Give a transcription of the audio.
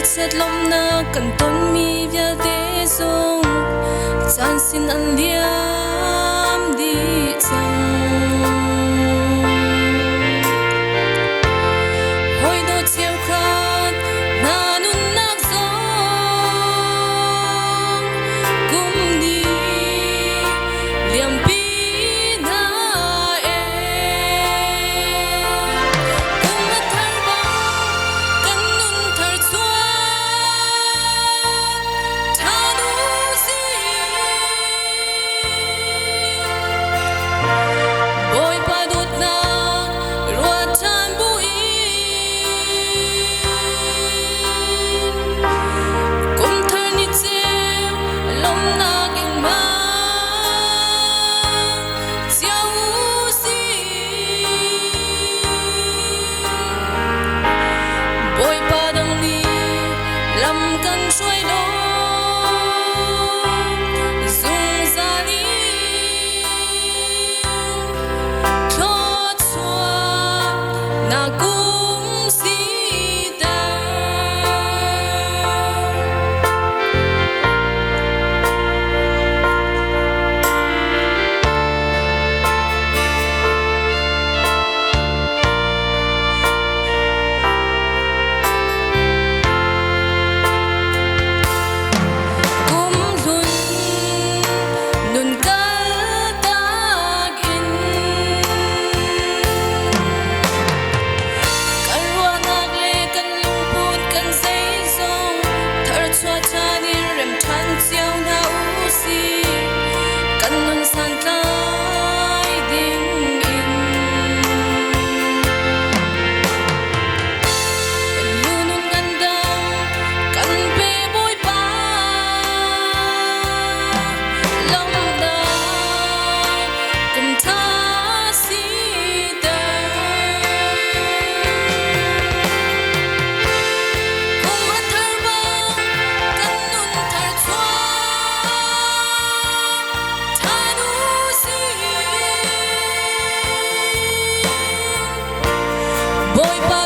chết lòng na cần tôn mi via thế sông chan xin an liam đi chăng hồi đó chiều khát na nun nạc gió cùng đi liam pi na cùng mất thar ba cần nun thar chua tha nu si boy pa dut na ruat chan bui cùng thar ni cheu lom na ging ma chiao si boy pa dang ni lam kan soi lo zung za ni thot chua na kum si da kum lun nun kal tag in kan rua nak le kan lung put kan sei song thar chua cha ni rem than chiao na u si kan nun san tlai ding in lu nun ngan dang kan pe boy pa lam da kum tha si da kum ma thar ba kan nun thar chua tha nu si boy pa